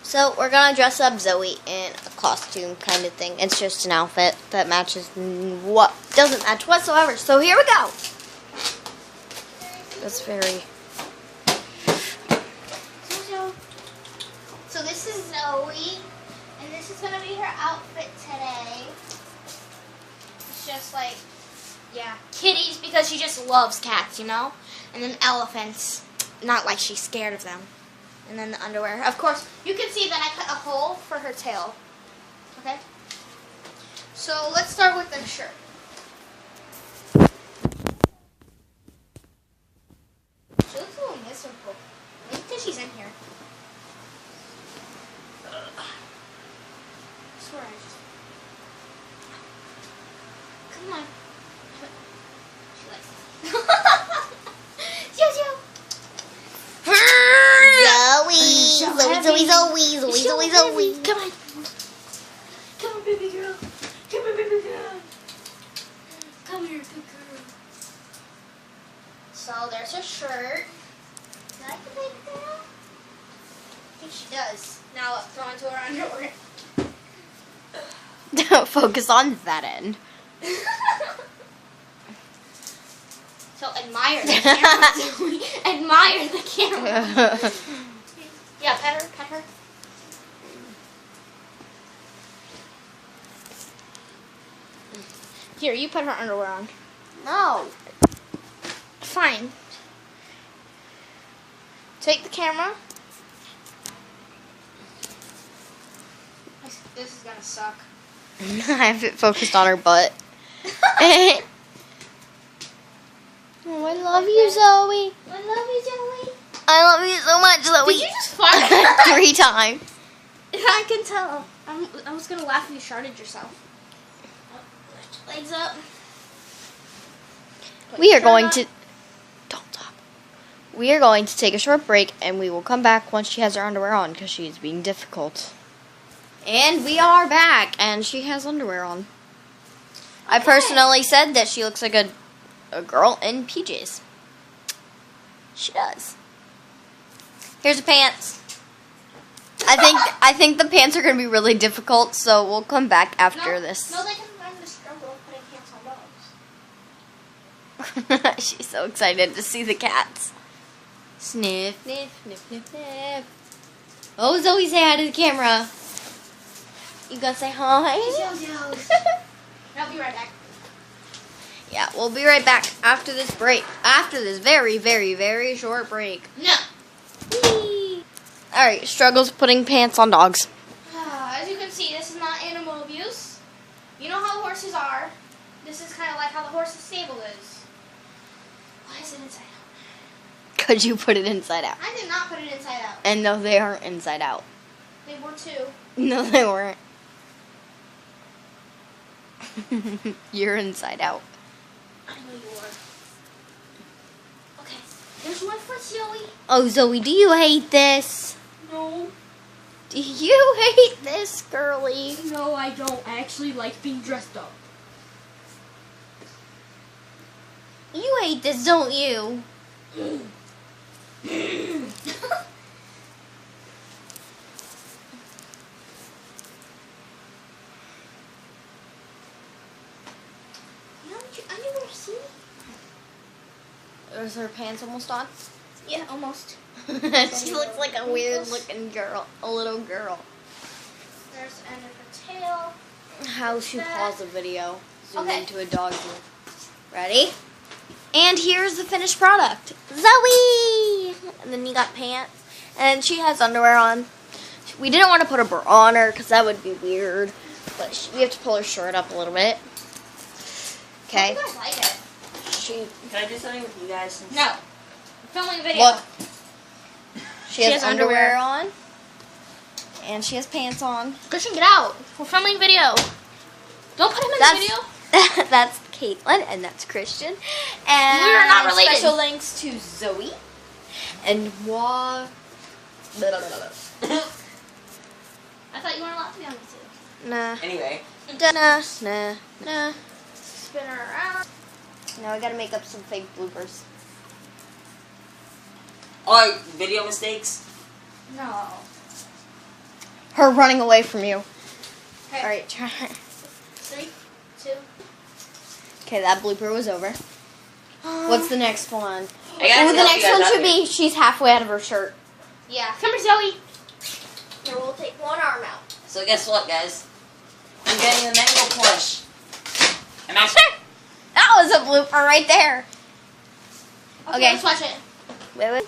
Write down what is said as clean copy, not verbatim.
So we're gonna dress up Zoe in a costume kind of thing. It's just an outfit that matches what doesn't match whatsoever. So here we go. That's very. So this is Zoe, and this is gonna be her outfit today. It's just like, yeah, kitties because she just loves cats, you know, and then elephants, not like she's scared of them. And then the underwear. Of course, you can see that I cut a hole for her tail. Okay? So let's start with the shirt. She looks a little miserable. Maybe because she's in here. I swear I just... Come on. She likes it. Jojo! Zoe. Come on. Come on, baby girl. Come on, baby girl. Come here, good girl. So there's her shirt. Do you like the baby girl? I think she does. Now let's throw into her underwear. Don't focus on that end. So admire the camera, Zoe. Admire the camera. Yeah, pet her, pet her. Here, you put her underwear on. No. Fine. Take the camera. This is gonna suck. I have it focused on her butt. Oh, I love you, Zoe. I love you, Zoe. I love you so much, Zoe. Did you just fart? 3 times. I can tell. I was gonna laugh if you sharded yourself. Lift your legs up. We are going to... Don't talk. We are going to take a short break, and we will come back once she has her underwear on, because she's being difficult. And we are back, and she has underwear on. Okay. I personally said that she looks like a girl in PJs. She does. Here's the pants. I think the pants are going to be really difficult, so we'll come back after this. No, they can learn the struggle of putting pants on dogs. She's so excited to see the cats. Sniff, sniff, sniff, sniff, sniff. Oh, Zoe, say hi to the camera. You gonna say hi? I'll be right back. Yeah, we'll be right back after this break. After this very, very, very short break. No. Alright, struggles putting pants on dogs. As you can see, this is not animal abuse. You know how horses are. This is kind of like how the horse's stable is. Why is it inside out? Because you put it inside out. I did not put it inside out. And no, they aren't inside out. They were too. No, they weren't. You're inside out. I know you are. Okay, there's one for Zoe. Oh, Zoe, do you hate this? No. Do you hate this, girly? No, I don't. I actually like being dressed up. You hate this, don't you? I never seen it. Is her pants almost on? Yeah, almost. She looks like a weird looking girl, a little girl. There's the end of her tail. How to pause a video. Zoom Okay. into a dog view. Ready? And here's the finished product. Zoe! And then you got pants. And she has underwear on. We didn't want to put a bra on her because that would be weird. But we have to pull her shirt up a little bit. Okay. You guys like it. Can I do something with you guys? No. I'm filming a video. Look. She has underwear on. And she has pants on. Christian, get out. We're filming a video. Don't put him in the video. That's Caitlin, and that's Christian. And we are not related. Special thanks to Zoe and I thought you weren't allowed to be on YouTube. Nah. Anyway. Nah. Spin her around. Now I gotta make up some fake bloopers. Oh, video mistakes? No. her running away from you. Okay. All right, try. 3, 2. Okay, that blooper was over. What's the next one? I gotta Oh, the help next you guys one out should here. be she's halfway out of her shirt. Yeah. Come here, Zoe. Here, we'll take one arm out. So guess what, guys? I'm getting the mango plush. Am I sure? That was a blooper right there. Okay, Okay. let's watch it. Wait.